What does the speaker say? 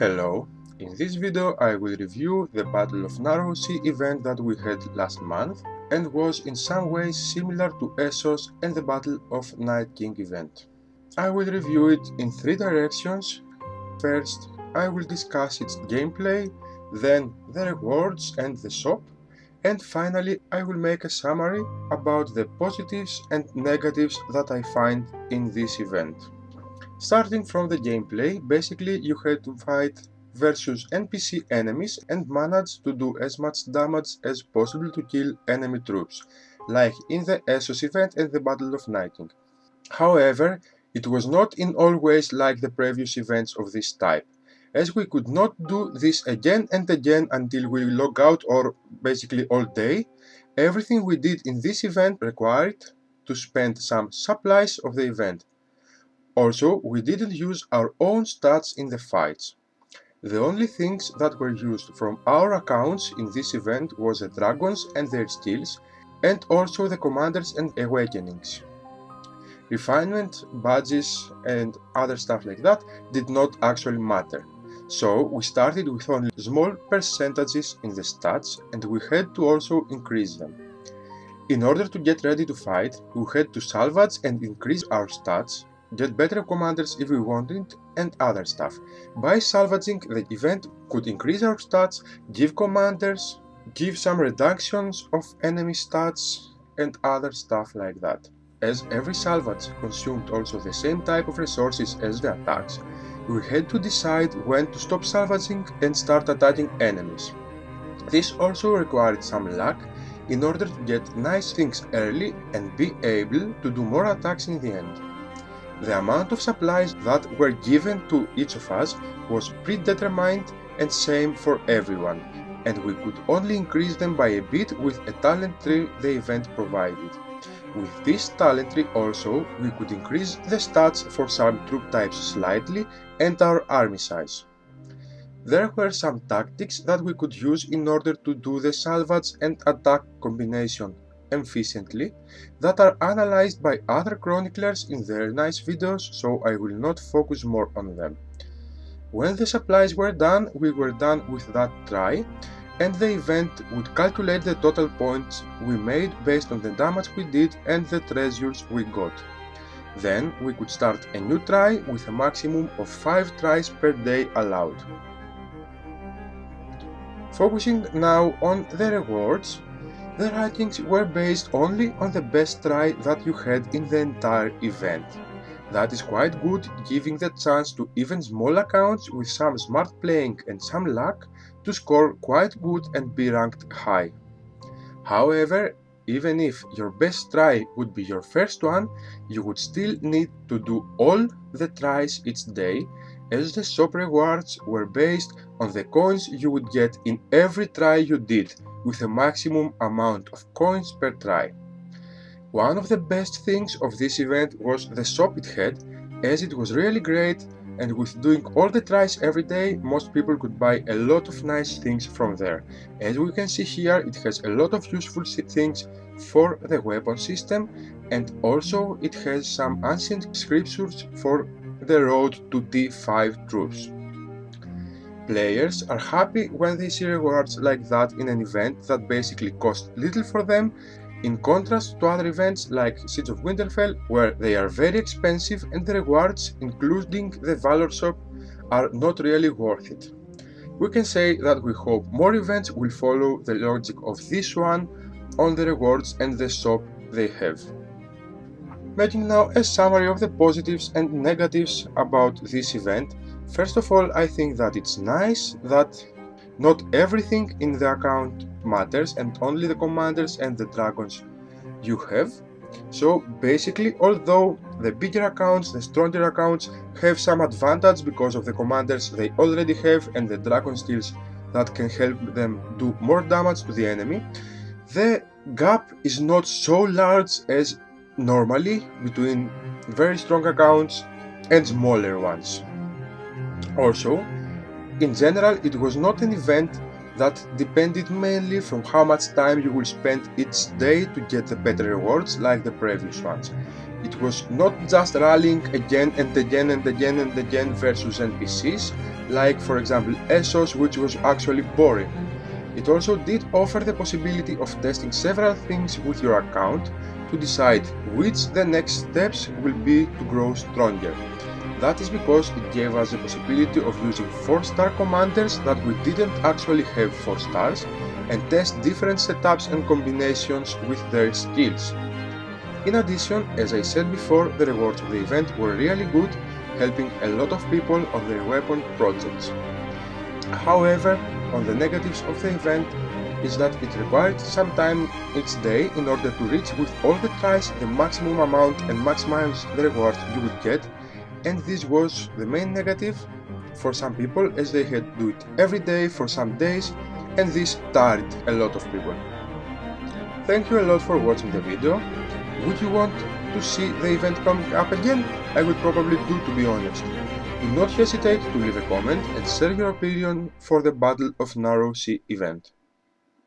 Hello, in this video I will review the Battle of Narrow Sea event that we had last month and was in some ways similar to Essos and the Battle of Night King event. I will review it in three directions. First, I will discuss its gameplay, then the rewards and the shop, and finally I will make a summary about the positives and negatives that I find in this event. Starting from the gameplay, basically you had to fight versus NPC enemies and manage to do as much damage as possible to kill enemy troops, like in the Essos event and the Battle of Night King. However, it was not in all ways like the previous events of this type, as we could not do this again and again until we log out or basically all day. Everything we did in this event required to spend some supplies of the event. Also, we didn't use our own stats in the fights. The only things that were used from our accounts in this event was the dragons and their skills, and also the commanders and awakenings. Refinement, badges and other stuff like that did not actually matter. So we started with only small percentages in the stats and we had to also increase them. In order to get ready to fight, we had to salvage and increase our stats, get better commanders if we wanted, and other stuff. By salvaging, the event could increase our stats, give commanders, give some reductions of enemy stats, and other stuff like that. As every salvage consumed also the same type of resources as the attacks, we had to decide when to stop salvaging and start attacking enemies. This also required some luck in order to get nice things early and be able to do more attacks in the end. The amount of supplies that were given to each of us was predetermined and same for everyone, and we could only increase them by a bit with a talent tree the event provided. With this talent tree also, we could increase the stats for some troop types slightly and our army size. There were some tactics that we could use in order to do the salvage and attack combination efficiently that are analyzed by other chroniclers in their nice videos, so I will not focus more on them. When the supplies were done, we were done with that try, and the event would calculate the total points we made based on the damage we did and the treasures we got. Then we could start a new try with a maximum of 5 tries per day allowed. Focusing now on the rewards, the rankings were based only on the best try that you had in the entire event. That is quite good, giving the chance to even small accounts with some smart playing and some luck to score quite good and be ranked high. However, even if your best try would be your first one, you would still need to do all the tries each day, as the shop rewards were based on the coins you would get in every try you did, with a maximum amount of coins per try. One of the best things of this event was the shop it had, as it was really great, and with doing all the tries every day, most people could buy a lot of nice things from there. As we can see here, it has a lot of useful things for the weapon system, and also it has some ancient scriptures for the road to T5 troops. Players are happy when they see rewards like that in an event that basically costs little for them, in contrast to other events like Siege of Winterfell, where they are very expensive and the rewards, including the Valor shop, are not really worth it. We can say that we hope more events will follow the logic of this one on the rewards and the shop they have. Making now a summary of the positives and negatives about this event. First of all, I think that it's nice that not everything in the account matters and only the commanders and the dragons you have. So basically, although the bigger accounts, the stronger accounts have some advantage because of the commanders they already have and the dragon skills that can help them do more damage to the enemy, the gap is not so large as normally between very strong accounts and smaller ones. Also, in general, it was not an event that depended mainly from how much time you will spend each day to get the better rewards like the previous ones. It was not just rallying again and again and again and again versus NPCs, like for example Essos, which was actually boring. It also did offer the possibility of testing several things with your account to decide which the next steps will be to grow stronger. That is because it gave us the possibility of using 4-star commanders that we didn't actually have 4 stars and test different setups and combinations with their skills. In addition, as I said before, the rewards of the event were really good, helping a lot of people on their weapon projects. However, on the negatives of the event is that it required some time each day in order to reach with all the tries the maximum amount and maximize the rewards you would get, and this was the main negative for some people as they had to do it every day for some days, and this tired a lot of people. Thank you a lot for watching the video. Would you want to see the event coming up again? I would probably do, to be honest. Do not hesitate to leave a comment and share your opinion for the Battle of Narrow Sea event.